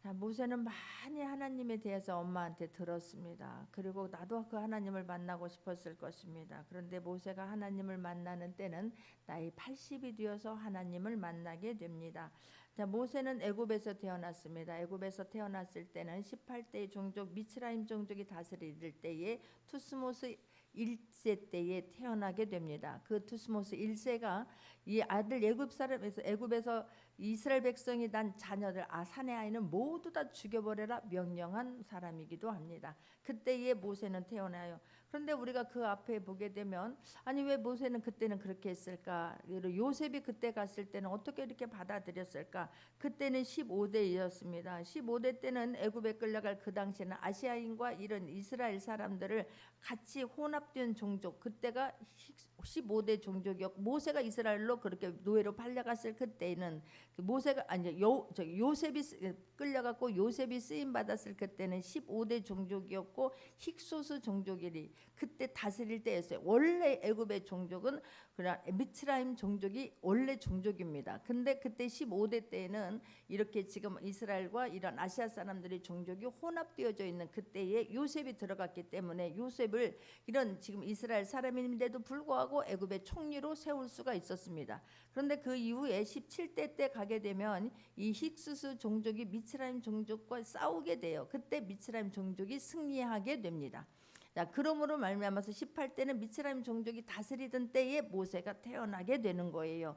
자, 모세는 많이 하나님에 대해서 엄마한테 들었습니다. 그리고 나도 그 하나님을 만나고 싶었을 것입니다. 그런데 모세가 하나님을 만나는 때는 나이 80이 되어서 하나님을 만나게 됩니다. 자, 모세는 애굽에서 태어났습니다. 애굽에서 태어났을 때는 18대의 종족 미츠라임 종족이 다스릴 때에 투스모스 1세 때에 태어나게 됩니다. 그 투스모스 1세가 이 아들 애굽에서 이스라엘 백성이 난 자녀들 사내 아이는 모두 다 죽여버려라 명령한 사람이기도 합니다. 그때에 모세는 태어나요. 그런데 우리가 그 앞에 보게 되면 아니 왜 모세는 그때는 그렇게 했을까? 요셉이 그때 갔을 때는 어떻게 이렇게 받아들였을까? 그때는 15대였습니다. 15대 때는 애굽에 끌려갈 그 당시에는 아시아인과 이런 이스라엘 사람들을 같이 혼합된 종족, 그때가 15대 종족이었고 모세가 이스라엘로 그렇게 노예로 팔려갔을 그때는 모세가 아니 요셉이 끌려갔고 요셉이 쓰임 받았을 그때는 15대 종족이었고 힉소스 종족이리 그때 다스릴 때였어요. 원래 애굽의 종족은 그냥 미츠라임 종족이 원래 종족입니다. 근데 그때 15대 때에는 이렇게 지금 이스라엘과 이런 아시아 사람들의 종족이 혼합되어져 있는 그때에 요셉이 들어갔기 때문에 요셉을 이런 지금 이스라엘 사람인데도 불구하고 애굽의 총리로 세울 수가 있었습니다. 그런데 그 이후에 17대 때 가게 되면 이 힉스스 종족이 미츠라임 종족과 싸우게 돼요. 그때 미츠라임 종족이 승리하게 됩니다. 자, 그러므로 말미암아서 18대는 미츠라임 종족이 다스리던 때에 모세가 태어나게 되는 거예요.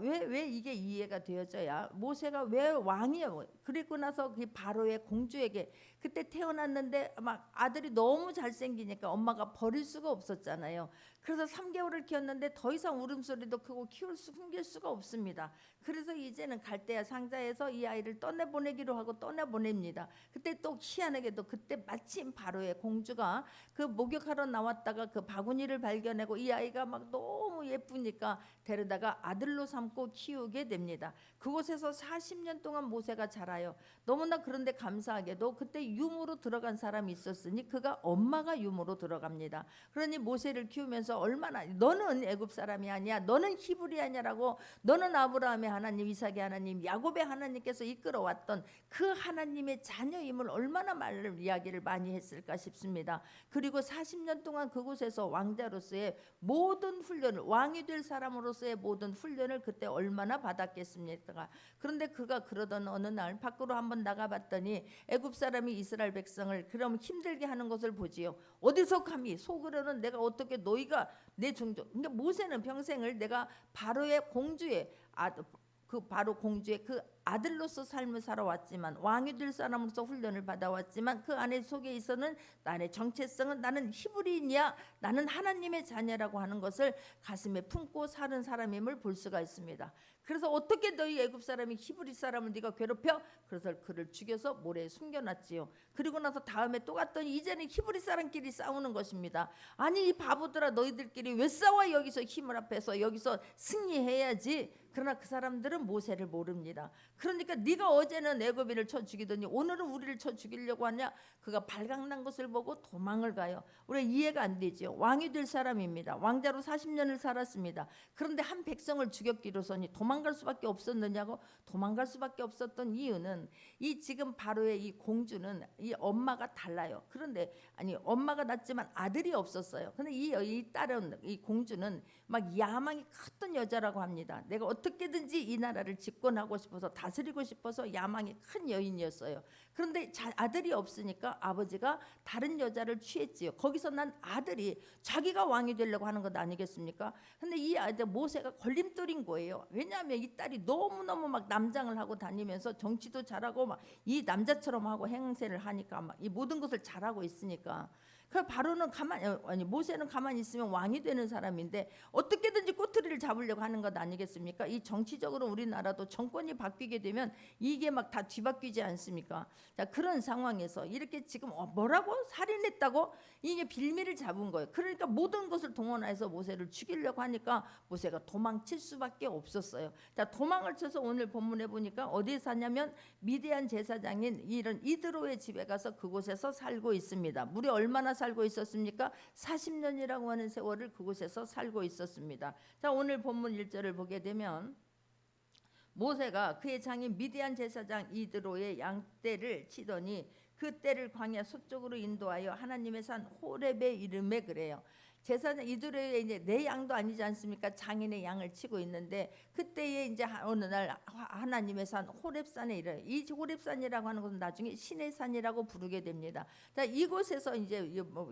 왜 이게 이해가 되어져야 모세가 왜 왕이에요? 그리고 나서 그 바로의 공주에게 그때 태어났는데 막 아들이 너무 잘생기니까 엄마가 버릴 수가 없었잖아요. 그래서 3개월을 키웠는데 더 이상 울음소리도 크고 숨길 수가 없습니다. 그래서 이제는 갈대아 상자에서 이 아이를 떠내보내기로 하고 떠내보냅니다. 그때 또 희한하게도 그때 마침 바로의 공주가 그 목욕하러 나왔다가 그 바구니를 발견하고 이 아이가 막 너무 예쁘니까 데려다가 아들로 삼고 키우게 됩니다. 그곳에서 40년 동안 모세가 자라요. 너무나 그런데 감사하게도 그때 유모로 들어간 사람이 있었으니 그가 엄마가 유모로 들어갑니다. 그러니 모세를 키우면서 얼마나 너는 애굽 사람이 아니야, 너는 히브리 아니라고, 너는 아브라함의 하나님, 이삭의 하나님, 야곱의 하나님께서 이끌어왔던 그 하나님의 자녀임을 얼마나 이야기를 많이 했을까 싶습니다. 그리고 40년 동안 그곳에서 왕자로서의 모든 훈련을, 왕이 될 사람으로서의 모든 훈련을 그때 얼마나 받았겠습니까? 그런데 그가 그러던 어느 날 밖으로 한번 나가봤더니 애굽 사람이 이스라엘 백성을 그럼 힘들게 하는 것을 보지요. 어디서 감히 속으로는 내가 어떻게 너희가 내 종족, 그러니까 모세는 평생을 내가 바로의 공주의 그 바로 공주의 그 아들로서 삶을 살아왔지만 왕이 될 사람으로서 훈련을 받아왔지만 그 안에 속에 있어는 나의 정체성은 나는 히브리인이야, 나는 하나님의 자녀라고 하는 것을 가슴에 품고 사는 사람임을 볼 수가 있습니다. 그래서 어떻게 너희 애굽 사람이 히브리 사람을 네가 괴롭혀? 그래서 그를 죽여서 모래에 숨겨놨지요. 그리고 나서 다음에 또 갔더니 이제는 히브리 사람끼리 싸우는 것입니다. 아니 이 바보들아, 너희들끼리 왜 싸워? 여기서 힘을 합해서 여기서 승리해야지. 그러나 그 사람들은 모세를 모릅니다. 그러니까 네가 어제는 애굽인을 쳐 죽이더니 오늘은 우리를 쳐 죽이려고 하냐? 그가 발각난 것을 보고 도망을 가요. 우리가 이해가 안 되죠. 왕이 될 사람입니다. 왕자로 40년을 살았습니다. 그런데 한 백성을 죽였기로서니 도망갈 수밖에 없었느냐고. 도망갈 수밖에 없었던 이유는 이 지금 바로의 이 공주는 이 엄마가 달라요. 그런데 아니 엄마가 낳지만 아들이 없었어요. 근데 이 딸은 이 공주는 막 야망이 컸던 여자라고 합니다. 내가 어떻게든지 이 나라를 집권하고 싶어서 다스리고 싶어서 야망이 큰 여인이었어요. 그런데 아들이 없으니까 아버지가 다른 여자를 취했지요. 거기서 난 아들이 자기가 왕이 되려고 하는 것 아니겠습니까? 근데 이 아들 모세가 걸림돌인 거예요. 왜냐하면 이 딸이 너무너무 막 남장을 하고 다니면서 정치도 잘하고 막 이 남자처럼 하고 행세를 하니까 막 이 모든 것을 잘하고 있으니까 그 바로는 모세는 가만히 있으면 왕이 되는 사람인데 어떻게든지 꼬투리를 잡으려고 하는 것 아니겠습니까? 이 정치적으로 우리나라도 정권이 바뀌게 되면 이게 막 다 뒤바뀌지 않습니까? 자, 그런 상황에서 이렇게 지금 뭐라고 살인했다고 이게 빌미를 잡은 거예요. 그러니까 모든 것을 동원해서 모세를 죽이려고 하니까 모세가 도망칠 수밖에 없었어요. 자, 도망을 쳐서 오늘 본문에 보니까 어디에 사냐면 미디안 제사장인 이런 이드로의 집에 가서 그곳에서 살고 있습니다. 무려 얼마나 살고 있었습니까? 40년이라고 하는 세월을 그곳에서 살고 있었습니다. 자, 오늘 본문 1절을 보게 되면 모세가 그의 장인 미디안 제사장 이드로의 양떼를 치더니 그 떼를 광야 서쪽으로 인도하여 하나님의 산 호렙의 이름에 그래요. 제사장 이드로의 이제 내 양도 아니지 않습니까? 장인의 양을 치고 있는데 그때에 이제 어느 날 하나님의 산 호렙산에 이르러 이 호렙산이라고 하는 것은 나중에 신의 산이라고 부르게 됩니다. 자, 이곳에서 이제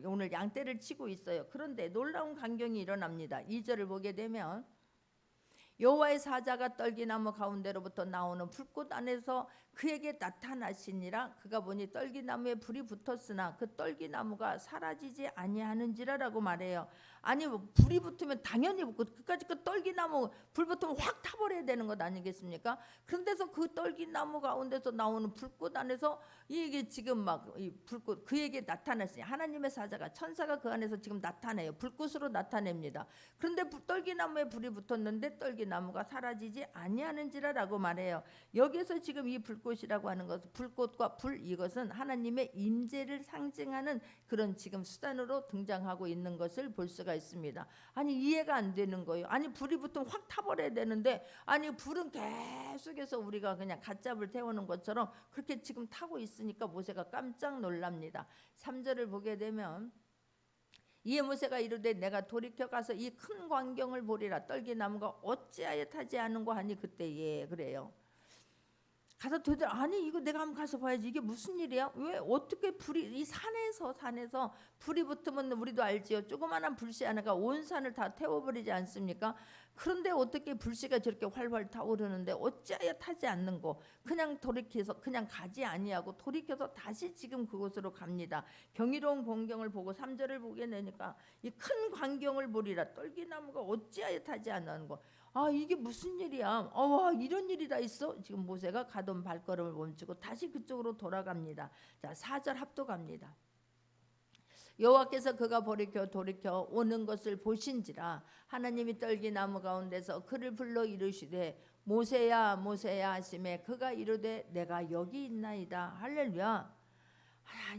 오늘 양떼를 치고 있어요. 그런데 놀라운 광경이 일어납니다. 2절을 보게 되면 여호와의 사자가 떨기나무 가운데로부터 나오는 불꽃 안에서 그에게 나타나시니라. 그가 보니 떨기나무에 불이 붙었으나 그 떨기나무가 사라지지 아니하는지라라고 말해요. 아니 불이 붙으면 당연히 붙고 끝까지 그 떨기나무 불 붙으면 확 타버려야 되는 것 아니겠습니까? 그런데서 그 떨기나무 가운데서 나오는 불꽃 안에서 이게 지금 막 이 불꽃 그에게 나타났으니 하나님의 사자가 천사가 그 안에서 지금 나타내요. 불꽃으로 나타냅니다. 그런데 떨기나무에 불이 붙었는데 떨기나무가 사라지지 아니하는지라라고 말해요. 여기서 지금 이 불꽃이라고 하는 것, 불꽃과 불 이것은 하나님의 임재를 상징하는 그런 지금 수단으로 등장하고 있는 것을 볼 수가 있습니다. 아니 이해가 안 되는 거예요. 아니 불이 붙으면 확 타버려야 되는데 아니 불은 계속해서 우리가 그냥 갓잡을 태우는 것처럼 그렇게 지금 타고 있으니까 모세가 깜짝 놀랍니다. 3절을 보게 되면 이에 모세가 이르되 내가 돌이켜 가서 이 큰 광경을 보리라. 떨기나무가 어찌하여 타지 않은고 하니 그때에 그래요. 가서 도대체 아니 이거 내가 한번 가서 봐야지 이게 무슨 일이야? 왜 어떻게 불이 이 산에서 불이 붙으면 우리도 알지요. 조그마한 불씨 하나가 온 산을 다 태워버리지 않습니까? 그런데 어떻게 불씨가 저렇게 활활 타오르는데 어찌하여 타지 않는 거? 그냥 돌이켜서 그냥 가지 아니하고 돌이켜서 다시 지금 그곳으로 갑니다. 경이로운 광경을 보고 3절을 보게 되니까 이 큰 광경을 보리라. 떨기나무가 어찌하여 타지 않는 거? 아 이게 무슨 일이야? 와 이런 일이 다 있어? 지금 모세가 가던 발걸음을 멈추고 다시 그쪽으로 돌아갑니다. 자 4절 합독합니다. 여호와께서 그가 돌이켜 오는 것을 보신지라 하나님이 떨기나무 가운데서 그를 불러 이르시되 모세야 모세야 하시매 그가 이르되 내가 여기 있나이다. 할렐루야.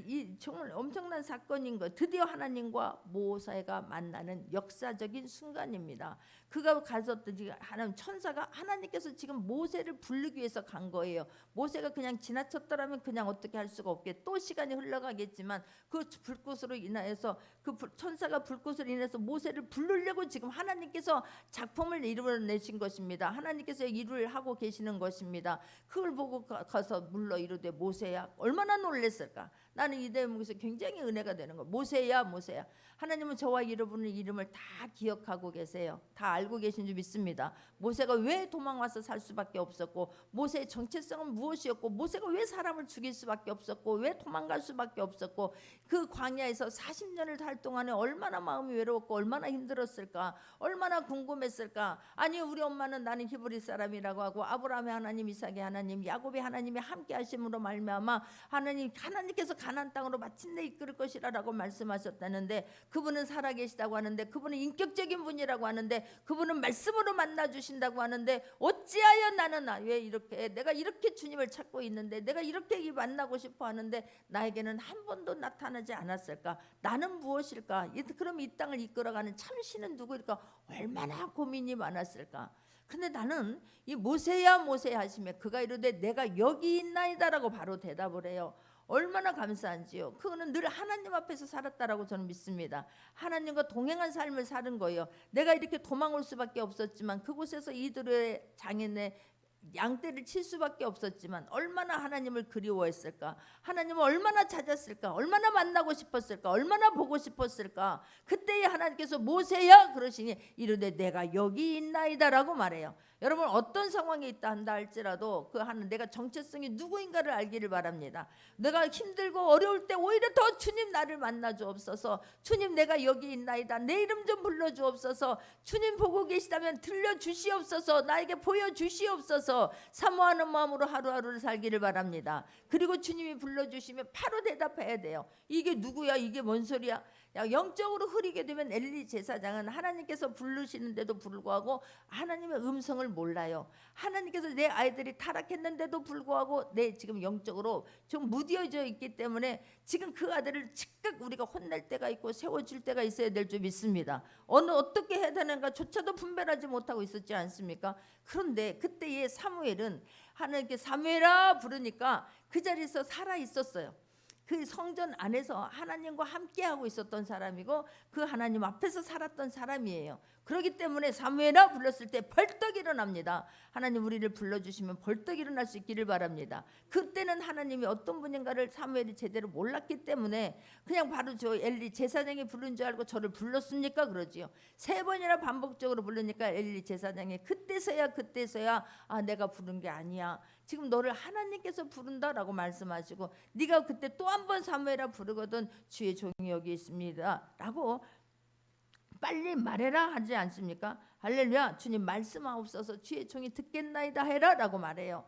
이 정말 엄청난 사건인 거. 드디어 하나님과 모세가 만나는 역사적인 순간입니다. 그가 가졌더니 하나님 천사가 하나님께서 지금 모세를 부르기 위해서 간 거예요. 모세가 그냥 지나쳤더라면 그냥 어떻게 할 수가 없게 또 시간이 흘러가겠지만 그 불꽃으로 인하여서 그 천사가 불꽃으로 인해서 모세를 부르려고 지금 하나님께서 작품을 이루어내신 것입니다. 하나님께서 일을 하고 계시는 것입니다. 그걸 보고 가서 물러 이르되 모세야. 얼마나 놀랐을까? 나는 이 대목에서 굉장히 은혜가 되는 거. 모세야 모세야. 하나님은 저와 여러분의 이름을 다 기억하고 계세요. 다 알고 계신 줄 믿습니다. 모세가 왜 도망와서 살 수밖에 없었고 모세의 정체성은 무엇이었고 모세가 왜 사람을 죽일 수밖에 없었고 왜 도망갈 수밖에 없었고 그 광야에서 40년을 살 동안에 얼마나 마음이 외로웠고 얼마나 힘들었을까 얼마나 궁금했을까. 아니 우리 엄마는 나는 히브리 사람이라고 하고 아브라함의 하나님 이삭의 하나님 야곱의 하나님이 함께 하심으로 말미암아 하나님께서 가나안 땅으로 마침내 이끌 것이라고 말씀하셨다는데 그분은 살아계시다고 하는데 그분은 인격적인 분이라고 하는데 그분은 말씀으로 만나주신다고 하는데 어찌하여 나는 왜 이렇게 내가 이렇게 주님을 찾고 있는데 내가 이렇게 만나고 싶어 하는데 나에게는 한 번도 나타나지 않았을까? 나는 무엇일까? 그럼 이 땅을 이끌어가는 참신은 누구일까? 얼마나 고민이 많았을까? 근데 나는 이 모세야 모세야 하시며 그가 이르되 내가 여기 있나이다라고 바로 대답을 해요. 얼마나 감사한지요. 그거는 늘 하나님 앞에서 살았다라고 저는 믿습니다. 하나님과 동행한 삶을 사는 거예요. 내가 이렇게 도망올 수밖에 없었지만 그곳에서 이들의 장인의 양떼를 칠 수밖에 없었지만 얼마나 하나님을 그리워했을까. 하나님을 얼마나 찾았을까. 얼마나 만나고 싶었을까. 얼마나 보고 싶었을까. 그때에 하나님께서 모세야 그러시니 이르되 내가 여기 있나이다라고 말해요. 여러분 어떤 상황에 있다 한다 할지라도 그 하는 내가 정체성이 누구인가를 알기를 바랍니다. 내가 힘들고 어려울 때 오히려 더 주님 나를 만나 주옵소서. 주님 내가 여기 있나이다. 내 이름 좀 불러 주옵소서. 주님 보고 계시다면 들려 주시옵소서. 나에게 보여 주시옵소서. 사모하는 마음으로 하루하루를 살기를 바랍니다. 그리고 주님이 불러 주시면 바로 대답해야 돼요. 이게 누구야? 이게 뭔 소리야? 영적으로 흐리게 되면 엘리 제사장은 하나님께서 부르시는데도 불구하고 하나님의 음성을 몰라요. 하나님께서 내 아이들이 타락했는데도 불구하고 내 지금 영적으로 좀 무뎌져 있기 때문에 지금 그 아들을 즉각 우리가 혼낼 때가 있고 세워줄 때가 있어야 될 줄 믿습니다. 어떻게 해야 되는가 조차도 분별하지 못하고 있었지 않습니까? 그런데 그때에 사무엘은 하나님께 사무엘아 부르니까 그 자리에서 살아 있었어요. 그 성전 안에서 하나님과 함께하고 있었던 사람이고 그 하나님 앞에서 살았던 사람이에요. 그렇기 때문에 사무엘아 불렀을 때 벌떡 일어납니다. 하나님 우리를 불러주시면 벌떡 일어날 수 있기를 바랍니다. 그때는 하나님이 어떤 분인가를 사무엘이 제대로 몰랐기 때문에 그냥 바로 저 엘리 제사장이 부른 줄 알고 저를 불렀습니까? 그러지요. 3번이나 반복적으로 부르니까 엘리 제사장이 그때서야 아 내가 부른 게 아니야. 지금 너를 하나님께서 부른다라고 말씀하시고 네가 그때 또 한 번 사무엘아 부르거든 주의 종이 여기 있습니다 라고 빨리 말해라 하지 않습니까? 할렐루야. 주님 말씀하옵소서 주의 종이 듣겠나이다 해라 라고 말해요.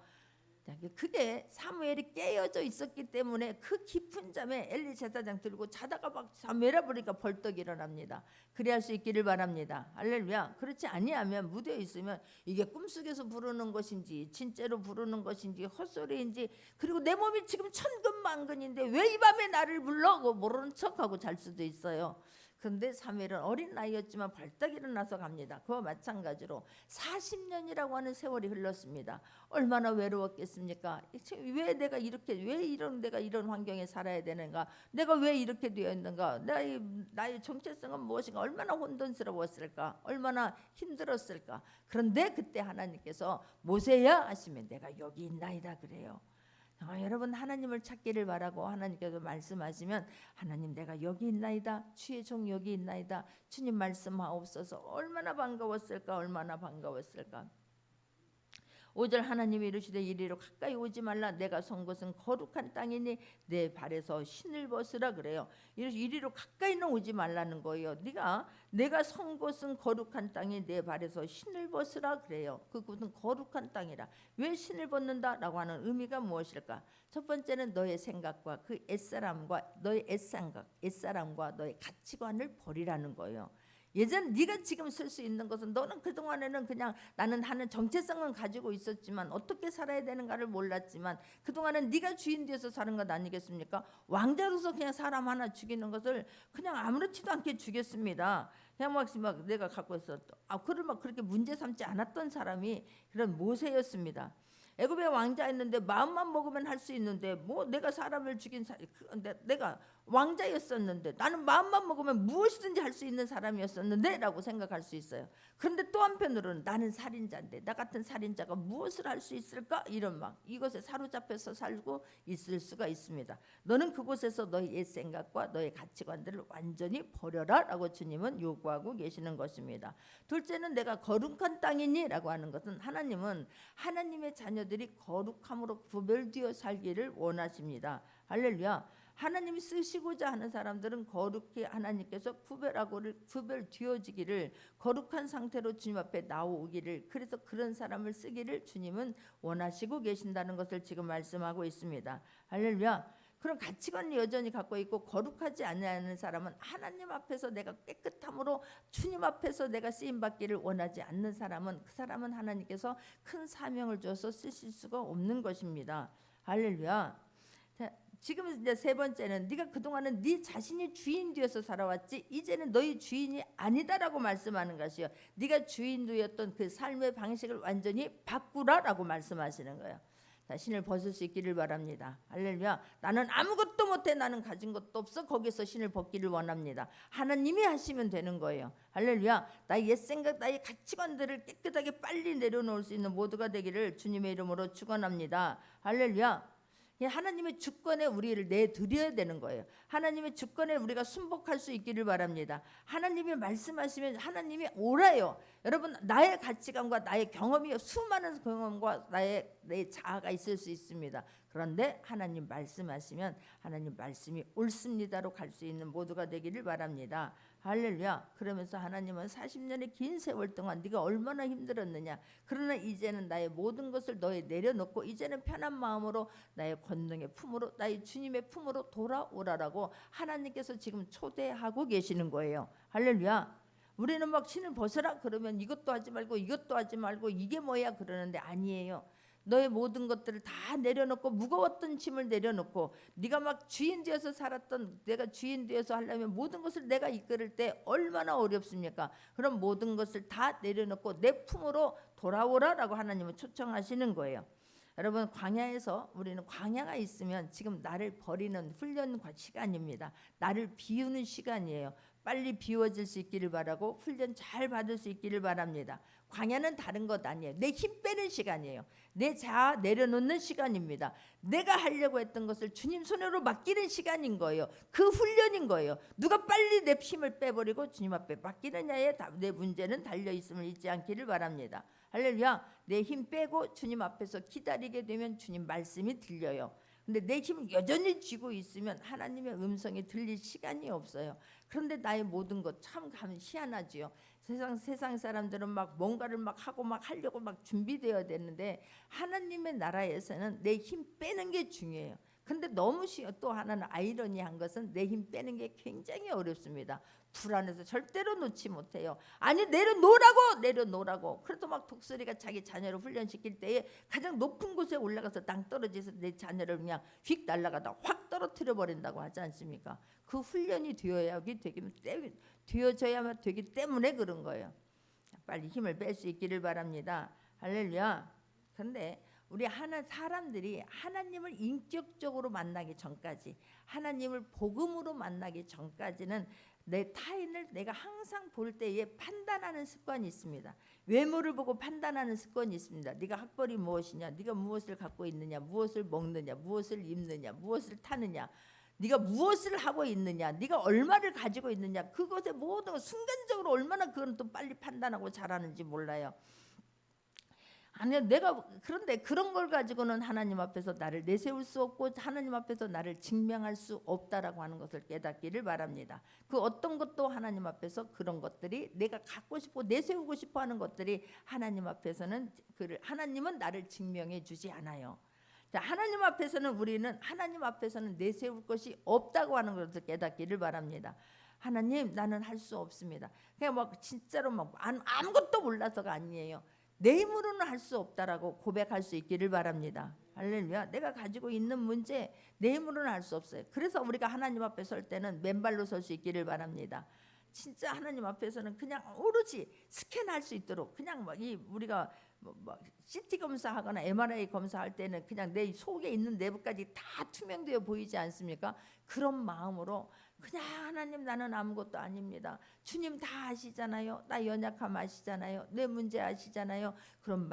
그게 사무엘이 깨어져 있었기 때문에 그 깊은 잠에 엘리 제사장 들고 자다가 막 사무엘아 부르니까 벌떡 일어납니다. 그래야 할 수 있기를 바랍니다. 할렐루야. 그렇지 아니하면 무대에 있으면 이게 꿈속에서 부르는 것인지 진짜로 부르는 것인지 헛소리인지 그리고 내 몸이 지금 천근만근인데 왜 이 밤에 나를 불러? 모르는 척하고 잘 수도 있어요. 그런데 사무엘은 어린 나이였지만 벌떡 일어나서 갑니다. 그와 마찬가지로 40년이라고 하는 세월이 흘렀습니다. 얼마나 외로웠겠습니까? 왜 내가 내가 이런 환경에 살아야 되는가? 내가 왜 이렇게 되었는가? 나의 정체성은 무엇인가? 얼마나 혼돈스러웠을까? 얼마나 힘들었을까? 그런데 그때 하나님께서 모세야 하시면 내가 여기 있나이다 그래요. 여러분 하나님을 찾기를 바라고 하나님께서 말씀하시면 하나님 내가 여기 있나이다 주의 종 여기 있나이다 주님 말씀하옵소서 얼마나 반가웠을까 얼마나 반가웠을까. 5절 하나님이 이르시되 이리로 가까이 오지 말라 내가 선 곳은 거룩한 땅이니 내 발에서 신을 벗으라 그래요. 이리로 가까이는 오지 말라는 거예요. 내가 선 곳은 거룩한 땅이 내 발에서 신을 벗으라 그래요. 그곳은 거룩한 땅이라. 왜 신을 벗는다라고 하는 의미가 무엇일까? 첫 번째는 너의 생각과 그 옛사람과 너의 옛사람과 너의 가치관을 버리라는 거예요. 예전 네가 지금 쓸 수 있는 것은 너는 그동안에는 그냥 나는 하는 정체성은 가지고 있었지만 어떻게 살아야 되는가를 몰랐지만 그동안은 네가 주인 되어서 사는 것 아니겠습니까? 왕자로서 그냥 사람 하나 죽이는 것을 그냥 아무렇지도 않게 죽였습니다. 그냥 막 내가 갖고 있었던 그를 막 그렇게 문제 삼지 않았던 사람이 그런 모세였습니다. 애굽의 왕자였는데 마음만 먹으면 할 수 있는데 뭐 내가 사람을 죽인 내가 왕자였었는데 나는 마음만 먹으면 무엇이든지 할 수 있는 사람이었었는데 라고 생각할 수 있어요. 그런데 또 한편으로는 나는 살인자인데 나 같은 살인자가 무엇을 할 수 있을까? 이런 이것에 사로잡혀서 살고 있을 수가 있습니다. 너는 그곳에서 너의 옛 생각과 너의 가치관들을 완전히 버려라 라고 주님은 요구하고 계시는 것입니다. 둘째는 내가 거룩한 땅이니 라고 하는 것은 하나님은 하나님의 자녀들이 거룩함으로 구별되어 살기를 원하십니다. 할렐루야. 하나님이 쓰시고자 하는 사람들은 거룩히 하나님께서 구별되어지기를 거룩한 상태로 주님 앞에 나오기를 그래서 그런 사람을 쓰기를 주님은 원하시고 계신다는 것을 지금 말씀하고 있습니다. 할렐루야. 그런 가치관을 여전히 갖고 있고 거룩하지 않는 사람은 하나님 앞에서 내가 깨끗함으로 주님 앞에서 내가 쓰임받기를 원하지 않는 사람은 그 사람은 하나님께서 큰 사명을 줘서 쓰실 수가 없는 것입니다. 할렐루야. 지금 이제 세 번째는 네가 그동안은 네 자신이 주인 되어서 살아왔지 이제는 너희 주인이 아니다라고 말씀하는 것이요. 네가 주인 되었던 그 삶의 방식을 완전히 바꾸라라고 말씀하시는 거예요. 신을 벗을 수 있기를 바랍니다. 할렐루야. 나는 아무것도 못해 나는 가진 것도 없어 거기서 신을 벗기를 원합니다. 하나님이 하시면 되는 거예요. 할렐루야. 나의 옛생각 나의 가치관들을 깨끗하게 빨리 내려놓을 수 있는 모두가 되기를 주님의 이름으로 축원합니다. 할렐루야. 하나님의 주권에 우리를 내드려야 되는 거예요. 하나님의 주권에 우리가 순복할 수 있기를 바랍니다. 하나님이 말씀하시면 하나님이 오라요. 여러분 나의 가치관과 나의 경험이 수많은 경험과 내 자아가 있을 수 있습니다. 그런데 하나님 말씀하시면 하나님 말씀이 옳습니다로 갈 수 있는 모두가 되기를 바랍니다. 할렐루야. 그러면서 하나님은 40년의 긴 세월 동안 네가 얼마나 힘들었느냐. 그러나 이제는 나의 모든 것을 너에 내려놓고 이제는 편한 마음으로 나의 권능의 품으로 나의 주님의 품으로 돌아오라라고 하나님께서 지금 초대하고 계시는 거예요. 할렐루야. 우리는 막 신을 벗으라 그러면 이것도 하지 말고 이것도 하지 말고 이게 뭐야 그러는데 아니에요. 너의 모든 것들을 다 내려놓고 무거웠던 짐을 내려놓고 네가 막 주인 되어서 살았던 내가 주인 되어서 하려면 모든 것을 내가 이끌을 때 얼마나 어렵습니까? 그럼 모든 것을 다 내려놓고 내 품으로 돌아오라라고 하나님은 초청하시는 거예요. 여러분 광야에서 우리는 광야가 있으면 지금 나를 버리는 훈련 시간입니다. 나를 비우는 시간이에요. 빨리 비워질 수 있기를 바라고 훈련 잘 받을 수 있기를 바랍니다. 광야는 다른 것 아니에요. 내 힘 빼는 시간이에요. 내 자아 내려놓는 시간입니다. 내가 하려고 했던 것을 주님 손으로 맡기는 시간인 거예요. 그 훈련인 거예요. 누가 빨리 내 힘을 빼버리고 주님 앞에 맡기느냐에 내 문제는 달려있음을 잊지 않기를 바랍니다. 할렐루야. 내 힘 빼고 주님 앞에서 기다리게 되면 주님 말씀이 들려요. 근데 내 힘을 여전히 쥐고 있으면 하나님의 음성이 들릴 시간이 없어요. 그런데 나의 모든 것 참 희한하지요. 세상 사람들은 막 뭔가를 막 하고 막 하려고 막 준비되어야 되는데 하나님의 나라에서는 내 힘 빼는 게 중요해요. 근데 너무 또 하나는 아이러니한 것은 내 힘 빼는 게 굉장히 어렵습니다. 불안해서 절대로 놓지 못해요. 아니 내려놓으라고. 그래도 막 독수리가 자기 자녀를 훈련시킬 때에 가장 높은 곳에 올라가서 낭 떨어져서 내 자녀를 그냥 휙 날아가다 확 떨어뜨려 버린다고 하지 않습니까? 그 훈련이 되어져야만 되기 때문에 그런 거예요. 빨리 힘을 뺄 수 있기를 바랍니다. 할렐루야. 그런데 우리 사람들이 하나님을 인격적으로 만나기 전까지, 하나님을 복음으로 만나기 전까지는 내 타인을 내가 항상 볼 때에 판단하는 습관이 있습니다. 외모를 보고 판단하는 습관이 있습니다. 네가 학벌이 무엇이냐, 네가 무엇을 갖고 있느냐, 무엇을 먹느냐, 무엇을 입느냐, 무엇을 타느냐, 네가 무엇을 하고 있느냐, 네가 얼마를 가지고 있느냐, 그것의 모든 순간적으로 얼마나 그건 또 빨리 판단하고 잘하는지 몰라요. 아니 그런데 그런 걸 가지고는 하나님 앞에서 나를 내세울 수 없고 하나님 앞에서 나를 증명할 수 없다라고 하는 것을 깨닫기를 바랍니다. 그 어떤 것도 하나님 앞에서 그런 것들이 내가 갖고 싶고 내세우고 싶어 하는 것들이 하나님 앞에서는 하나님은 나를 증명해 주지 않아요. 자, 우리는 하나님 앞에서는 내세울 것이 없다고 하는 것을 깨닫기를 바랍니다. 하나님, 나는 할 수 없습니다. 그냥 막 진짜로 막 아무것도 몰라서가 아니에요. 내 힘으로는 할 수 없다라고 고백할 수 있기를 바랍니다. 할렐루야. 내가 가지고 있는 문제 내 힘으로는 할 수 없어요. 그래서 우리가 하나님 앞에 설 때는 맨발로 설 수 있기를 바랍니다. 진짜 하나님 앞에서는 그냥 오로지 스캔할 수 있도록 그냥 막 우리가 CT 검사하거나 MRI 검사할 때는 그냥 내 속에 있는 내부까지 다 투명되어 보이지 않습니까? 그런 마음으로 그냥 하나님, 나는 아무것도 아닙니다. 주님 다 아시잖아요. 나 연약함 아시잖아요. 내 문제 아시잖아요. 그런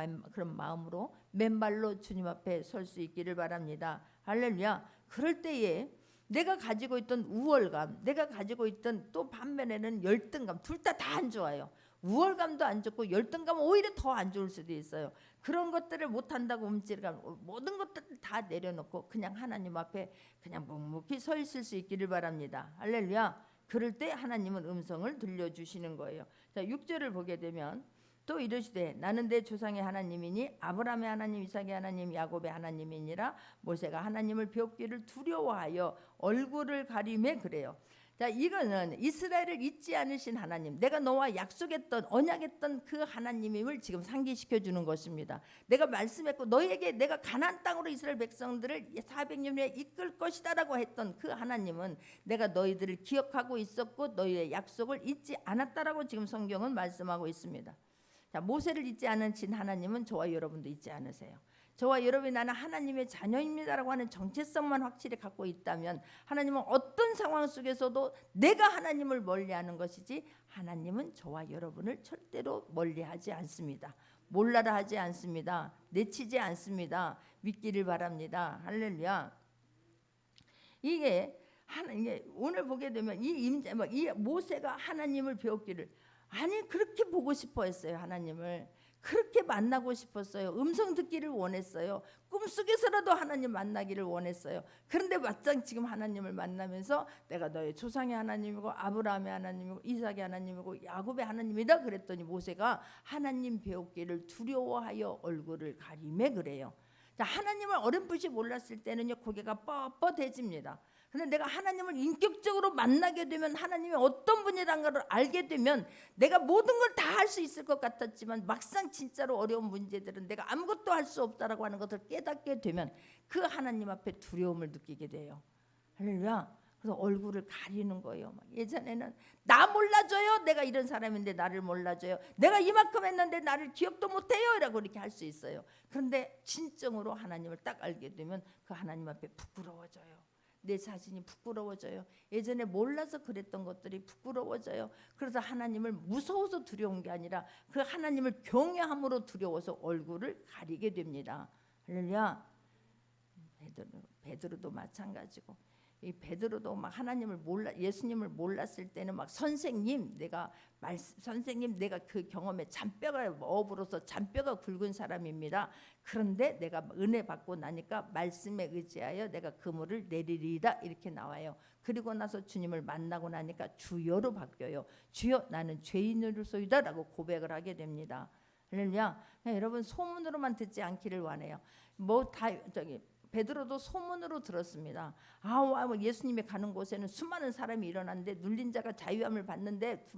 마음으로 맨발로 주님 앞에 설 수 있기를 바랍니다. 할렐루야. 그럴 때에 내가 가지고 있던 우월감, 내가 가지고 있던 또 반면에는 열등감, 둘 다 안 좋아요. 우월감도 안 좋고 열등감은 오히려 더 안 좋을 수도 있어요. 그런 것들을 못한다고 움찔감, 모든 것들을 다 내려놓고 그냥 하나님 앞에 그냥 묵묵히 서 있을 수 있기를 바랍니다. 할렐루야. 그럴 때 하나님은 음성을 들려주시는 거예요. 자, 6절을 보게 되면 또 이르시되 나는 내 조상의 하나님이니 아브라함의 하나님, 이삭의 하나님, 야곱의 하나님이니라. 모세가 하나님을 배웠기를 두려워하여 얼굴을 가리매 그래요. 자, 이거는 이스라엘을 잊지 않으신 하나님, 내가 너와 약속했던 언약했던 그 하나님임을 지금 상기시켜 주는 것입니다. 내가 말씀했고 너희에게 내가 가나안 땅으로 이스라엘 백성들을 400년 후에 이끌 것이다라고 했던 그 하나님은 내가 너희들을 기억하고 있었고 너희의 약속을 잊지 않았다라고 지금 성경은 말씀하고 있습니다. 자, 모세를 잊지 않으신 하나님은 저와 여러분도 잊지 않으세요. 저와 여러분이 나는 하나님의 자녀입니다라고 하는 정체성만 확실히 갖고 있다면 하나님은 어떤 상황 속에서도 내가 하나님을 멀리하는 것이지 하나님은 저와 여러분을 절대로 멀리하지 않습니다. 몰라라 하지 않습니다. 내치지 않습니다. 믿기를 바랍니다. 할렐루야. 이게 오늘 보게 되면 이 모세가 하나님을 배웠기를, 아니 그렇게 보고 싶어 했어요. 하나님을 그렇게 만나고 싶었어요. 음성 듣기를 원했어요. 꿈속에서라도 하나님 만나기를 원했어요. 그런데 마땅 지금 하나님을 만나면서 내가 너의 조상의 하나님이고 아브라함의 하나님이고 이삭의 하나님이고 야곱의 하나님이다 그랬더니 모세가 하나님 배웠기를 두려워하여 얼굴을 가리매 그래요. 자, 하나님을 어렴풋이 몰랐을 때는요 고개가 뻣뻣해집니다. 근데 내가 하나님을 인격적으로 만나게 되면 하나님이 어떤 분이라는 걸 알게 되면 내가 모든 걸 다 할 수 있을 것 같았지만 막상 진짜로 어려운 문제들은 내가 아무것도 할 수 없다라고 하는 것을 깨닫게 되면 그 하나님 앞에 두려움을 느끼게 돼요. 할렐루야. 그래서 얼굴을 가리는 거예요. 예전에는 나 몰라줘요. 내가 이런 사람인데 나를 몰라줘요. 내가 이만큼 했는데 나를 기억도 못해요. 라고 이렇게 할 수 있어요. 그런데 진정으로 하나님을 딱 알게 되면 그 하나님 앞에 부끄러워져요. 내 자신이 부끄러워져요. 예전에 몰라서 그랬던 것들이 부끄러워져요. 그래서 하나님을 무서워서 두려운 게 아니라 그 하나님을 경외함으로 두려워서 얼굴을 가리게 됩니다. 할렐루야. 베드로도 마찬가지고, 이 베드로도 막 하나님을 몰라, 예수님을 몰랐을 때는 막 선생님 내가 그 경험에 잔뼈가 어부로서 잔뼈가 굵은 사람입니다. 그런데 내가 은혜 받고 나니까 말씀에 의지하여 내가 그물을 내리리이다 이렇게 나와요. 그리고 나서 주님을 만나고 나니까 주여로 바뀌어요. 주여 나는 죄인으로소이다 라고 고백을 하게 됩니다. 할렐루야. 여러분 소문으로만 듣지 않기를 원해요. 베드로도 소문으로 들었습니다. 예수님이 가는 곳에는 수많은 사람이 일어났는데 눌린 자가 자유함을 받는데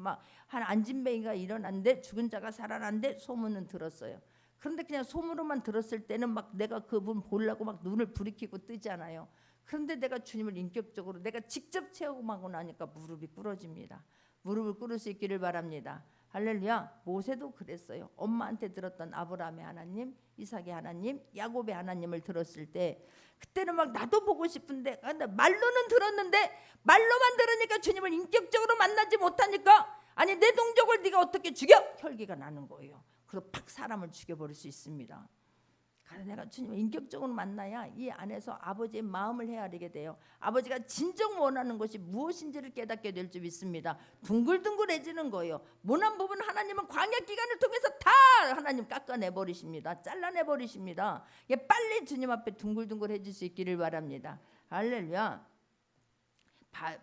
한 안진뱅이가 일어났는데 죽은 자가 살아난데 소문은 들었어요. 그런데 그냥 소문으로만 들었을 때는 막 내가 그분 보려고 막 눈을 부리키고 뜨잖아요. 그런데 내가 주님을 인격적으로 내가 직접 체험하고 나니까 무릎이 꿇어집니다. 무릎을 꿇을 수 있기를 바랍니다. 할렐루야. 모세도 그랬어요. 엄마한테 들었던 아브라함의 하나님, 이삭의 하나님, 야곱의 하나님을 들었을 때 그때는 막 나도 보고 싶은데 말로는 들었는데 말로만 들으니까 주님을 인격적으로 만나지 못하니까 아니 내 동족을 네가 어떻게 죽여? 혈기가 나는 거예요. 그래서 팍 사람을 죽여버릴 수 있습니다. 그래서 내가 주님을 인격적으로 만나야 이 안에서 아버지의 마음을 헤아리게 돼요. 아버지가 진정 원하는 것이 무엇인지를 깨닫게 될 줄 믿습니다. 둥글둥글해지는 거예요. 모난 부분 하나님은 광야 기간을 통해서 다 하나님 깎아내버리십니다. 잘라내버리십니다. 빨리 주님 앞에 둥글둥글해질 수 있기를 바랍니다. 할렐루야.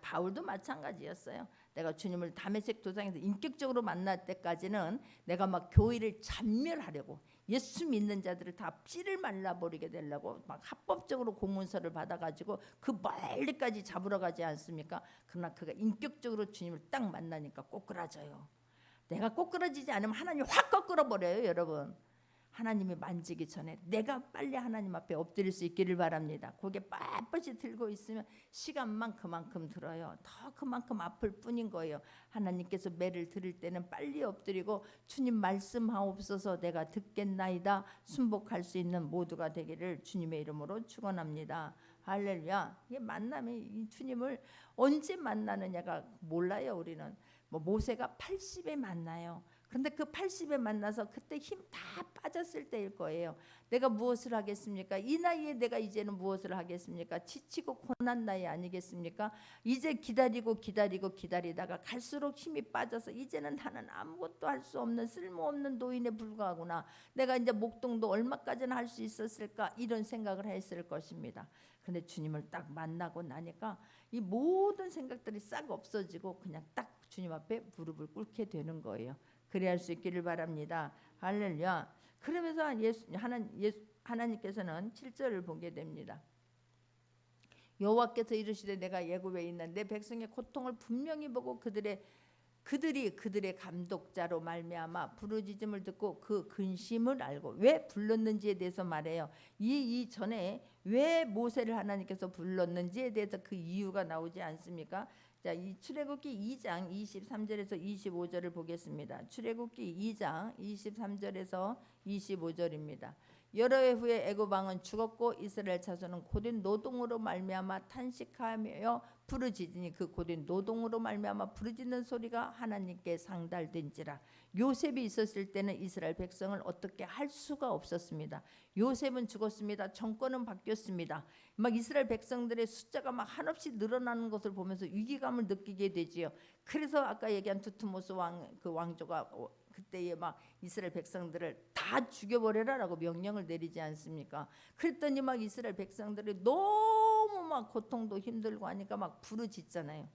바울도 마찬가지였어요. 내가 주님을 다메섹 도상에서 인격적으로 만날 때까지는 내가 막 교회를 잔멸하려고 예수 믿는 자들을 다 씨를 말라버리게 되려고 막 합법적으로 공문서를 받아가지고 그 멀리까지 잡으러 가지 않습니까? 그러나 그가 인격적으로 주님을 딱 만나니까 꼬꾸라져요. 내가 꼬꾸라지지 않으면 하나님이 확 꺾으러버려요. 여러분 하나님이 만지기 전에 내가 빨리 하나님 앞에 엎드릴 수 있기를 바랍니다. 고개 빳빳이 들고 있으면 시간만 그만큼 들어요. 더 그만큼 아플 뿐인 거예요. 하나님께서 매를 들을 때는 빨리 엎드리고 주님 말씀하옵소서 내가 듣겠나이다 순복할 수 있는 모두가 되기를 주님의 이름으로 축원합니다. 할렐루야. 이 만남이 이 주님을 언제 만나느냐가 몰라요. 우리는 모세가 80에 만나요. 그런데 그 80에 만나서 그때 힘 다 빠졌을 때일 거예요. 내가 무엇을 하겠습니까? 이 나이에 내가 이제는 무엇을 하겠습니까? 지치고 고난 나이 아니겠습니까? 이제 기다리다가 갈수록 힘이 빠져서 이제는 나는 아무것도 할 수 없는 쓸모없는 노인에 불과하구나. 내가 이제 목동도 얼마까지나 할 수 있었을까? 이런 생각을 했을 것입니다. 그런데 주님을 딱 만나고 나니까 이 모든 생각들이 싹 없어지고 그냥 딱 주님 앞에 무릎을 꿇게 되는 거예요. 그래야 할 수 있기를 바랍니다. 할렐루야. 그러면서 하나님께서는 7절을 보게 됩니다. 여호와께서 이르시되 내가 애굽에 있는 내 백성의 고통을 분명히 보고 그들이 그들의 감독자로 말미암아 부르짖음을 듣고 그 근심을 알고 왜 불렀는지에 대해서 말해요. 이 전에 왜 모세를 하나님께서 불렀는지에 대해서 그 이유가 나오지 않습니까? 자, 이 출애굽기 2장 23절에서 25절을 보겠습니다. 출애굽기 2장 23절에서 25절입니다. 여러 해 후에 애굽 왕은 죽었고 이스라엘 자손은 고된 노동으로 말미암아 탄식하며 부르짖으니 그 고된 노동으로 말미암아 부르짖는 소리가 하나님께 상달된지라. 요셉이 있었을 때는 이스라엘 백성을 어떻게 할 수가 없었습니다. 요셉은 죽었습니다. 정권은 바뀌었습니다. 막 이스라엘 백성들의 숫자가 막 한없이 늘어나는 것을 보면서 위기감을 느끼게 되지요. 그래서 아까 얘기한 두트모스 그 왕조가 그때에 막 이스라엘 백성들을 다 죽여버려라라고 명령을 내리지 않습니까? 그랬더니 막 이스라엘 백성들이 너무 막 고통도 힘들고 하니까 막 부르짖잖아요.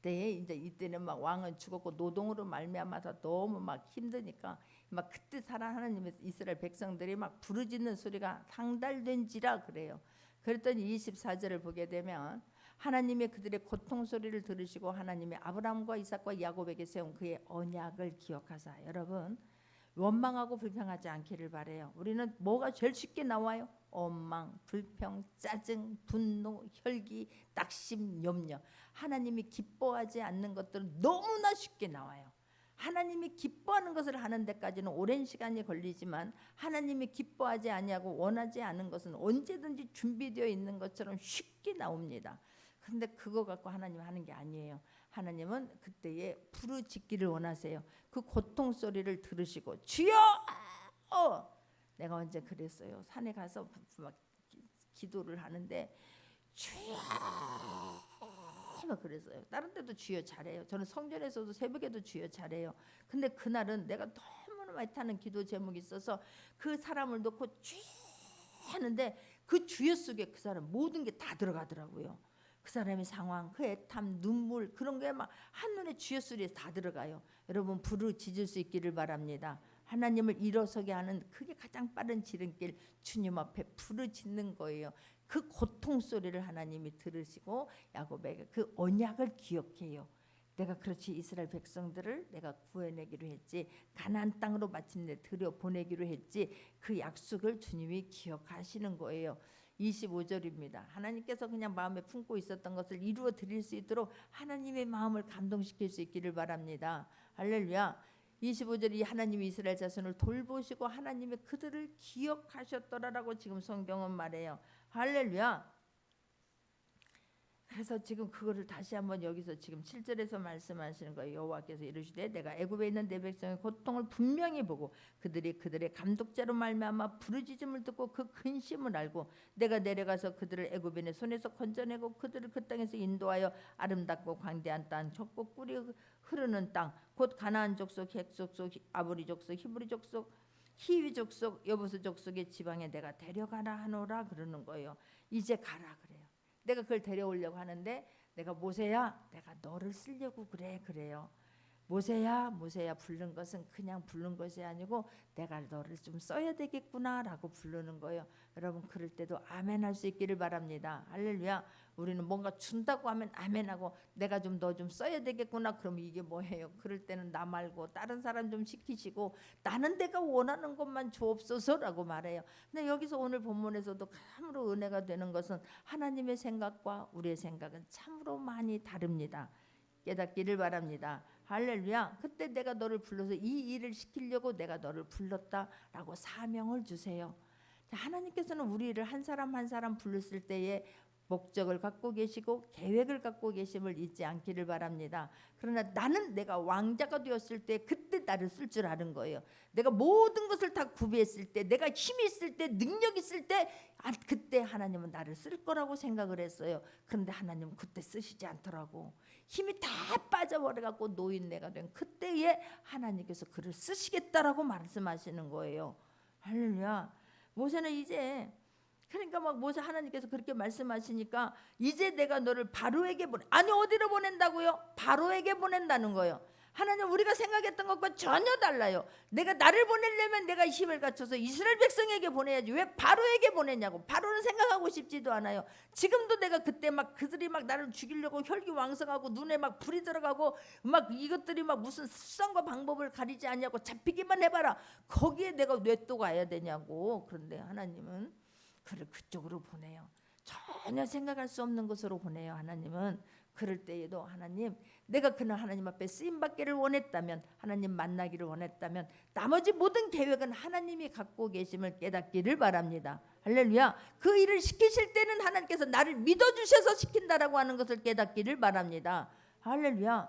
그때 이제 이때는 막 왕은 죽었고 노동으로 말미암아서 너무 막 힘드니까 막 그때 살아 하나님의 이스라엘 백성들이 막 부르짖는 소리가 상달된지라 그래요. 그랬더니 24절을 보게 되면 하나님의 그들의 고통 소리를 들으시고 하나님의 아브라함과 이삭과 야곱에게 세운 그의 언약을 기억하사. 여러분 원망하고 불평하지 않기를 바래요. 우리는 뭐가 제일 쉽게 나와요? 원망, 불평, 짜증, 분노, 혈기, 낙심, 염려. 하나님이 기뻐하지 않는 것들은 너무나 쉽게 나와요. 하나님이 기뻐하는 것을 하는 데까지는 오랜 시간이 걸리지만 하나님이 기뻐하지 아니하고 원하지 않은 것은 언제든지 준비되어 있는 것처럼 쉽게 나옵니다. 그런데 그거 갖고 하나님 하는 게 아니에요. 하나님은 그때에 부르짖기를 원하세요. 그 고통 소리를 들으시고 주여! 내가 언제 그랬어요. 산에 가서 막 기도를 하는데 주여! 막 그랬어요. 다른 때도 주여 잘해요. 저는 성전에서도 새벽에도 주여 잘해요. 근데 그날은 내가 너무나 많이 타는 기도 제목이 있어서 그 사람을 놓고 주여 하는데 그 주여 속에 그 사람 모든 게 다 들어가더라고요. 그 사람의 상황, 그 애탐, 눈물 그런 게 막 한눈에 주여 소리에 다 들어가요. 여러분 부르짖을 수 있기를 바랍니다. 하나님을 일어서게 하는 그게 가장 빠른 지름길 주님 앞에 부르짖는 거예요. 그 고통 소리를 하나님이 들으시고 야곱에게 그 언약을 기억해요. 내가 그렇지 이스라엘 백성들을 내가 구해내기로 했지 가나안 땅으로 마침내 들여보내기로 했지 그 약속을 주님이 기억하시는 거예요. 25절입니다. 하나님께서 그냥 마음에 품고 있었던 것을 이루어 드릴 수 있도록 하나님의 마음을 감동시킬 수 있기를 바랍니다. 할렐루야. 25절이 하나님이 이스라엘 자손을 돌보시고 하나님이 그들을 기억하셨더라라고 지금 성경은 말해요. 할렐루야. 그래서 지금 그거를 다시 한번 여기서 지금 7절에서 말씀하시는 거예요. 여호와께서 이르시되 내가 애굽에 있는 내 백성의 고통을 분명히 보고 그들이 그들의 감독자로 말미암아 부르짖음을 듣고 그 근심을 알고 내가 내려가서 그들을 애굽인의 손에서 건져내고 그들을 그 땅에서 인도하여 아름답고 광대한 땅 좁고 꿀이 흐르는 땅 곧 가나안 족속 헷 족속 아모리 족속 히브리 족속 히위 족속 여부스 족속의 지방에 내가 데려가라 하노라 그러는 거예요. 이제 가라 그래요. 내가 그걸 데려오려고 하는데 내가 모세야 내가 너를 쓰려고 그래요. 모세야 부른 것은 그냥 부른 것이 아니고 내가 너를 좀 써야 되겠구나라고 부르는 거예요. 여러분 그럴 때도 아멘 할 수 있기를 바랍니다. 할렐루야. 우리는 뭔가 준다고 하면 아멘하고 내가 좀 너 좀 써야 되겠구나 그럼 이게 뭐예요. 그럴 때는 나 말고 다른 사람 좀 시키시고 나는 내가 원하는 것만 주옵소서라고 말해요. 근데 여기서 오늘 본문에서도 참으로 은혜가 되는 것은 하나님의 생각과 우리의 생각은 참으로 많이 다릅니다. 깨닫기를 바랍니다. 할렐루야. 그때 내가 너를 불러서 이 일을 시키려고 내가 너를 불렀다라고 사명을 주세요. 하나님께서는 우리를 한 사람 한 사람 부르실 때에 목적을 갖고 계시고 계획을 갖고 계심을 잊지 않기를 바랍니다. 그러나 나는 내가 왕자가 되었을 때 그때 나를 쓸 줄 아는 거예요. 내가 모든 것을 다 구비했을 때 내가 힘이 있을 때 능력 있을 때 그때 하나님은 나를 쓸 거라고 생각을 했어요. 그런데 하나님은 그때 쓰시지 않더라고. 힘이 다 빠져버려갖고 노인네가 된 그때에 하나님께서 그를 쓰시겠다라고 말씀하시는 거예요. 할렐루야. 모세는 이제 그러니까 막 모세 하나님께서 그렇게 말씀하시니까 이제 내가 너를 바로에게 아니 어디로 보낸다고요? 바로에게 보낸다는 거예요. 하나님 우리가 생각했던 것과 전혀 달라요. 내가 나를 보내려면 내가 힘을 갖춰서 이스라엘 백성에게 보내야지 왜 바로에게 보내냐고. 바로는 생각하고 싶지도 않아요. 지금도 내가 그때 막 그들이 막 나를 죽이려고 혈기왕성하고 눈에 막 불이 들어가고 막 이것들이 막 무슨 습성과 방법을 가리지 않냐고 잡히기만 해봐라. 거기에 내가 왜 또 가야 되냐고. 그런데 하나님은 그를 그쪽으로 보내요. 전혀 생각할 수 없는 곳으로 보내요. 하나님은 그럴 때에도 하나님 내가 그날 하나님 앞에 쓰임받기를 원했다면 하나님 만나기를 원했다면 나머지 모든 계획은 하나님이 갖고 계심을 깨닫기를 바랍니다. 할렐루야. 그 일을 시키실 때는 하나님께서 나를 믿어주셔서 시킨다라고 하는 것을 깨닫기를 바랍니다. 할렐루야.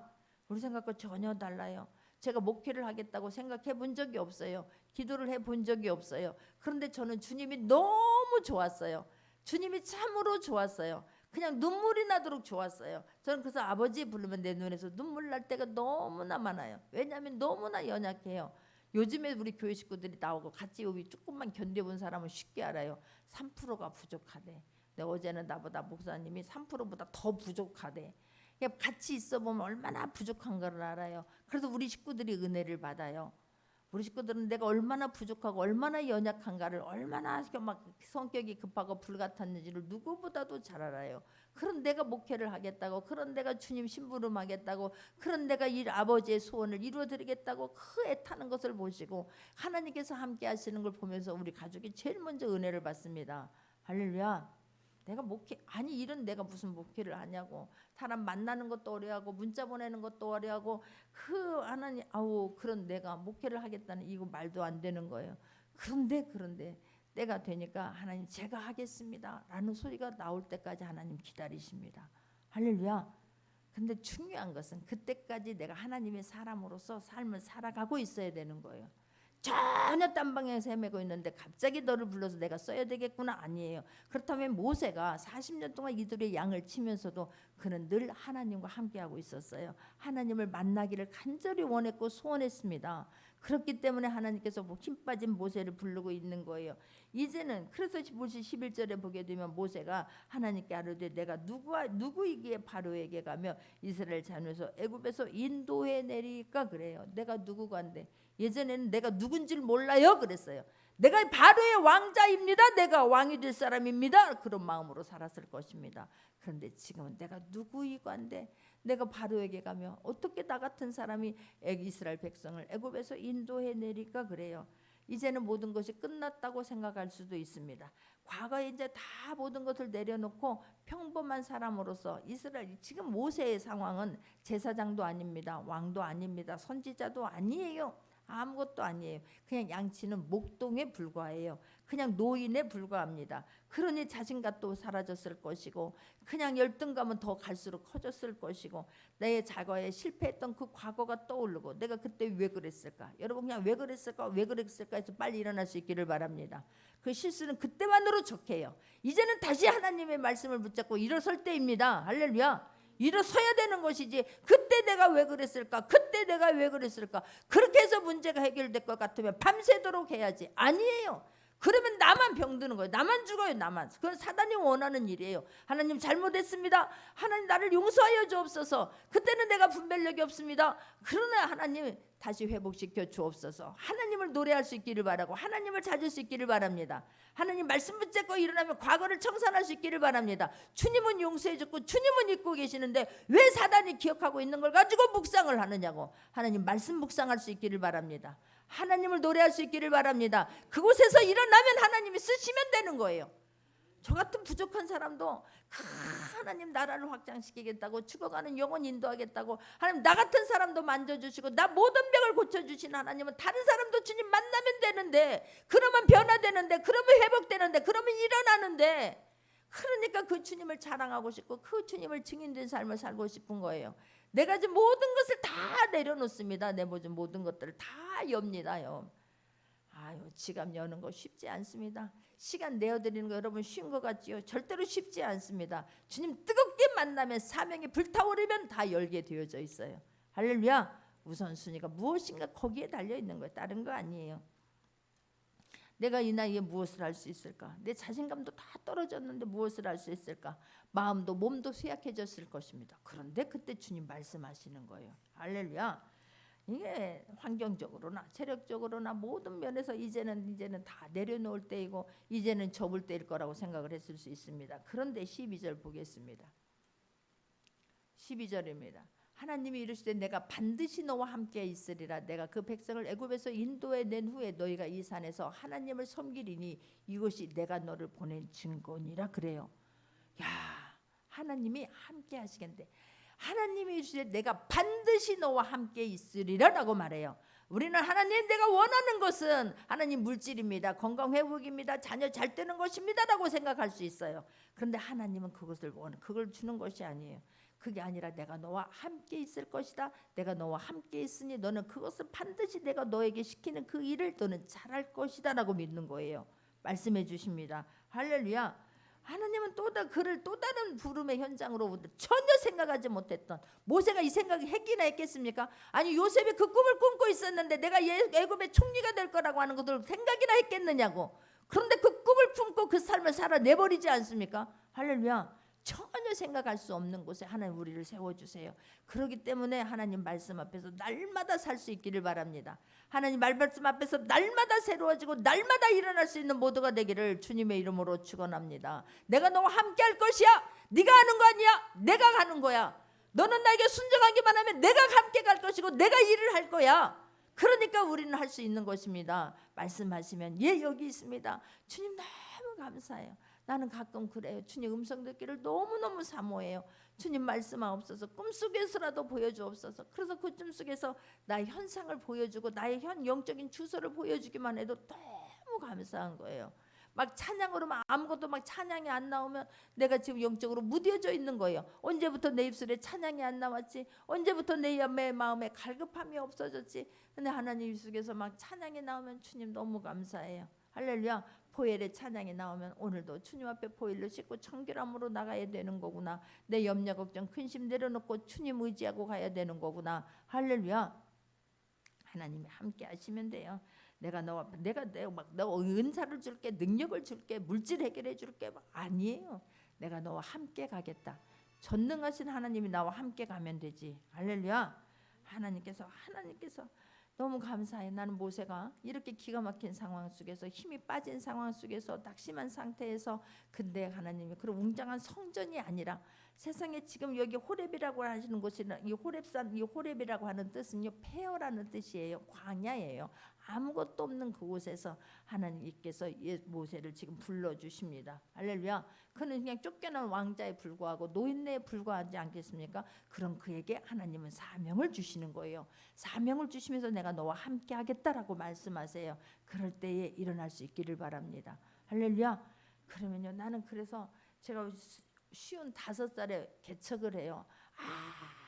우리 생각과 전혀 달라요. 제가 목회를 하겠다고 생각해 본 적이 없어요. 기도를 해 본 적이 없어요. 그런데 저는 주님이 너무 좋았어요. 주님이 참으로 좋았어요. 그냥 눈물이 나도록 좋았어요. 저는 그래서 아버지 부르면 내 눈에서 눈물 날 때가 너무나 많아요. 왜냐하면 너무나 연약해요. 요즘에 우리 교회 식구들이 나오고 같이 여기 조금만 견뎌본 사람은 쉽게 알아요. 3%가 부족하대. 근데 어제는 나보다 목사님이 3%보다 더 부족하대. 같이 있어 보면 얼마나 부족한 걸 알아요. 그래서 우리 식구들이 은혜를 받아요. 우리 식구들은 내가 얼마나 부족하고 얼마나 연약한가를, 얼마나 막 성격이 급하고 불같았는지를 누구보다도 잘 알아요. 그런 내가 목회를 하겠다고, 그런 내가 주님 심부름하겠다고, 그런 내가 아버지의 소원을 이루어드리겠다고 그 애타는 것을 보시고 하나님께서 함께 하시는 걸 보면서 우리 가족이 제일 먼저 은혜를 받습니다. 할렐루야. 내가 목회, 아니 이런 내가 무슨 목회를 하냐고, 사람 만나는 것도 어려워하고 문자 보내는 것도 어려워하고, 그 하나님, 아우 그런 내가 목회를 하겠다는 이거 말도 안 되는 거예요. 그런데 때가 되니까 하나님 제가 하겠습니다 라는 소리가 나올 때까지 하나님 기다리십니다. 할렐루야. 근데 중요한 것은 그때까지 내가 하나님의 사람으로서 삶을 살아가고 있어야 되는 거예요. 전혀 딴 방향에서 헤매고 있는데 갑자기 너를 불러서 내가 써야 되겠구나, 아니에요. 그렇다면 모세가 40년 동안 이들의 양을 치면서도 그는 늘 하나님과 함께하고 있었어요. 하나님을 만나기를 간절히 원했고 소원했습니다. 그렇기 때문에 하나님께서 힘 빠진 모세를 부르고 있는 거예요. 이제는 그래서 모세 11절에 보게 되면 모세가 하나님께 아뢰되 내가 누구이기에 바로에게 가며 이스라엘 자녀에서 애굽에서 인도해 내리까 그래요. 내가 누구간데, 예전에는 내가 누군지를 몰라요 그랬어요. 내가 바로의 왕자입니다, 내가 왕이 될 사람입니다, 그런 마음으로 살았을 것입니다. 그런데 지금은 내가 누구이간데 내가 바로에게 가며 어떻게 나 같은 사람이 이스라엘 백성을 애굽에서 인도해 내리까 그래요. 이제는 모든 것이 끝났다고 생각할 수도 있습니다. 과거에 이제 다 모든 것을 내려놓고 평범한 사람으로서 이스라엘, 지금 모세의 상황은 제사장도 아닙니다, 왕도 아닙니다, 선지자도 아니에요, 아무것도 아니에요. 그냥 양치는 목동에 불과해요. 그냥 노인에 불과합니다. 그러니 자신감도 사라졌을 것이고, 그냥 열등감은 더 갈수록 커졌을 것이고, 내 과거에 실패했던 그 과거가 떠오르고, 내가 그때 왜 그랬을까, 여러분 그냥 왜 그랬을까 해서 빨리 일어날 수 있기를 바랍니다. 그 실수는 그때만으로 족해요. 이제는 다시 하나님의 말씀을 붙잡고 일어설 때입니다. 할렐루야. 일어서야 되는 것이지, 그때 내가 왜 그랬을까, 그때 내가 왜 그랬을까, 그렇게 해서 문제가 해결될 것 같으면 밤새도록 해야지. 아니에요. 그러면 나만 병드는 거예요. 나만 죽어요. 나만. 그건 사단이 원하는 일이에요. 하나님 잘못했습니다, 하나님 나를 용서하여 주옵소서. 그때는 내가 분별력이 없습니다. 그러나 하나님 다시 회복시켜 주옵소서. 하나님을 노래할 수 있기를 바라고, 하나님을 찾을 수 있기를 바랍니다. 하나님 말씀 붙잡고 일어나면 과거를 청산할 수 있기를 바랍니다. 주님은 용서해 줬고 주님은 잊고 계시는데 왜 사단이 기억하고 있는 걸 가지고 묵상을 하느냐고. 하나님 말씀 묵상할 수 있기를 바랍니다. 하나님을 노래할 수 있기를 바랍니다. 그곳에서 일어나면 하나님이 쓰시면 되는 거예요. 저 같은 부족한 사람도 하나님 나라를 확장시키겠다고, 죽어가는 영혼 인도하겠다고, 하나님 나 같은 사람도 만져주시고 나 모든 병을 고쳐주신 하나님은 다른 사람도 주님 만나면 되는데, 그러면 변화되는데, 그러면 회복되는데, 그러면 일어나는데, 그러니까 그 주님을 자랑하고 싶고 그 주님을 증인된 삶을 살고 싶은 거예요. 내가 지금 모든 것을 다 내려놓습니다. 내 모든 것들을 다 엽니다요. 아유, 지갑 여는 거 쉽지 않습니다. 시간 내어드리는 거 여러분 쉬운 것 같지요? 절대로 쉽지 않습니다. 주님 뜨겁게 만나면, 사명이 불타오르면 다 열게 되어져 있어요. 할렐루야. 우선순위가 무엇인가 거기에 달려 있는 거예요. 다른 거 아니에요. 내가 이 나이에 무엇을 할 수 있을까? 내 자신감도 다 떨어졌는데 무엇을 할 수 있을까? 마음도 몸도 쇠약해졌을 것입니다. 그런데 그때 주님 말씀하시는 거예요. 할렐루야. 이게 환경적으로나 체력적으로나 모든 면에서 이제는 다 내려놓을 때이고 이제는 접을 때일 거라고 생각을 했을 수 있습니다. 그런데 12절 보겠습니다. 12절입니다. 하나님이 이르시되 내가 반드시 너와 함께 있으리라. 내가 그 백성을 애굽에서 인도해 낸 후에 너희가 이 산에서 하나님을 섬기리니 이것이 내가 너를 보낸 증거니라 그래요. 야, 하나님이 함께 하시겠는데, 하나님이 이르시되 내가 반드시 너와 함께 있으리라라고 말해요. 우리는 하나님, 내가 원하는 것은 하나님 물질입니다, 건강 회복입니다, 자녀 잘 되는 것입니다라고 생각할 수 있어요. 그런데 하나님은 그걸 주는 것이 아니에요. 그게 아니라 내가 너와 함께 있을 것이다. 내가 너와 함께 있으니 너는 그것을 반드시 내가 너에게 시키는 그 일을 너는 잘할 것이다 라고 믿는 거예요. 말씀해 주십니다. 할렐루야. 하나님은 또 다른 부름의 현장으로 전혀 생각하지 못했던, 모세가 이 생각이 했기나 했겠습니까? 아니 요셉이 그 꿈을 꿈고 있었는데 내가 애굽의 총리가 될 거라고 하는 것을 생각이나 했겠느냐고. 그런데 그 꿈을 품고 그 삶을 살아내버리지 않습니까? 할렐루야. 전혀 생각할 수 없는 곳에 하나님 우리를 세워주세요. 그렇기 때문에 하나님 말씀 앞에서 날마다 살 수 있기를 바랍니다. 하나님 말씀 앞에서 날마다 새로워지고 날마다 일어날 수 있는 모두가 되기를 주님의 이름으로 축원합니다. 내가 너와 함께 할 것이야. 네가 하는 거 아니야. 내가 가는 거야. 너는 나에게 순종하기만 하면 내가 함께 갈 것이고 내가 일을 할 거야. 그러니까 우리는 할 수 있는 것입니다. 말씀하시면 예 여기 있습니다. 주님 너무 감사해요. 나는 가끔 그래요. 주님 음성 듣기를 너무너무 사모해요. 주님 말씀하옵소서. 꿈속에서라도 보여주옵소서. 그래서 그 꿈속에서 나의 현상을 보여주고 나의 영적인 주소를 보여주기만 해도 너무 감사한 거예요. 막 찬양으로 막 아무것도 막 찬양이 안 나오면 내가 지금 영적으로 무뎌져 있는 거예요. 언제부터 내 입술에 찬양이 안 나왔지? 언제부터 내 마음에 갈급함이 없어졌지? 근데 하나님 입속에서 막 찬양이 나오면 주님 너무 감사해요. 할렐루야. 포엘의 찬양이 나오면 오늘도 주님 앞에 포엘로 씻고 청결함으로 나가야 되는 거구나. 내 염려 걱정 근심 내려놓고 주님 의지하고 가야 되는 거구나. 할렐루야. 하나님이 함께 하시면 돼요. 내가 막 너 은사를 줄게, 능력을 줄게, 물질 해결해 줄게 아니에요. 내가 너와 함께 가겠다. 전능하신 하나님이 나와 함께 가면 되지. 할렐루야. 하나님께서 너무 감사해. 나는 모세가 이렇게 기가 막힌 상황 속에서 힘이 빠진 상황 속에서 낙심한 상태에서 근데 하나님이 그런 웅장한 성전이 아니라 세상에 지금 여기 호렙이라고 하시는 곳이나 이 호렙산 이 호렙이라고 하는 뜻은요 폐허라는 뜻이에요. 광야예요. 아무것도 없는 그곳에서 하나님께서 모세를 지금 불러주십니다. 할렐루야. 그는 그냥 쫓겨난 왕자에 불과하고 노인네에 불과하지 않겠습니까? 그럼 그에게 하나님은 사명을 주시는 거예요. 사명을 주시면서 내가 너와 함께 하겠다라고 말씀하세요. 그럴 때에 일어날 수 있기를 바랍니다. 할렐루야. 그러면요 나는 그래서 제가 쉬운 5살에 개척을 해요.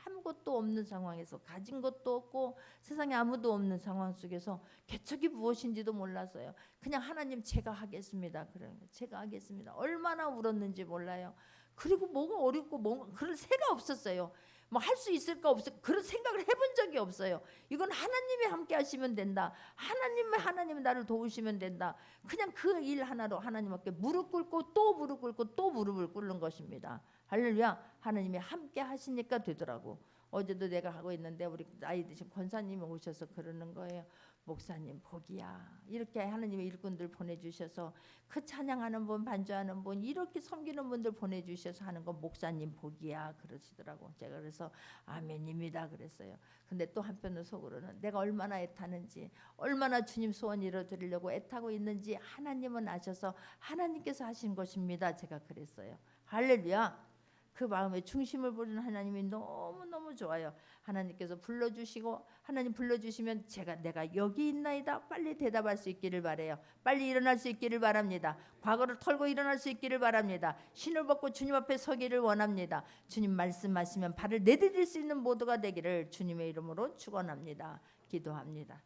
아무것도 없는 상황에서 가진 것도 없고 세상에 아무도 없는 상황 속에서 개척이 무엇인지도 몰랐어요. 그냥 하나님 제가 하겠습니다. 그래요. 제가 하겠습니다. 얼마나 울었는지 몰라요. 그리고 뭐가 어렵고 뭔가 그럴 새가 없었어요. 뭐 할 수 있을까 없을까 그런 생각을 해본 적이 없어요. 이건 하나님이 함께 하시면 된다. 하나님이 나를 도우시면 된다. 그냥 그 일 하나로 하나님 앞에 무릎 꿇고 또 무릎 꿇고 또 무릎을 꿇는 것입니다. 할렐루야. 하나님이 함께 하시니까 되더라고. 어제도 내가 하고 있는데 우리 나이 드신 권사님이 오셔서 그러는 거예요. 목사님 복이야. 이렇게 하나님의 일꾼들 보내주셔서 그 찬양하는 분 반주하는 분 이렇게 섬기는 분들 보내주셔서 하는 건 목사님 복이야 그러시더라고. 제가 그래서 아멘입니다 그랬어요. 근데 또 한편으로 속으로는 내가 얼마나 애타는지 얼마나 주님 소원 이뤄드리려고 애타고 있는지 하나님은 아셔서 하나님께서 하신 것입니다. 제가 그랬어요. 할렐루야. 그 마음의 중심을 보는 하나님이 너무너무 좋아요. 하나님께서 불러주시고 하나님 불러주시면 내가 여기 있나이다 빨리 대답할 수 있기를 바라요. 빨리 일어날 수 있기를 바랍니다. 과거를 털고 일어날 수 있기를 바랍니다. 신을 벗고 주님 앞에 서기를 원합니다. 주님 말씀하시면 발을 내디딜 수 있는 모두가 되기를 주님의 이름으로 축원합니다. 기도합니다.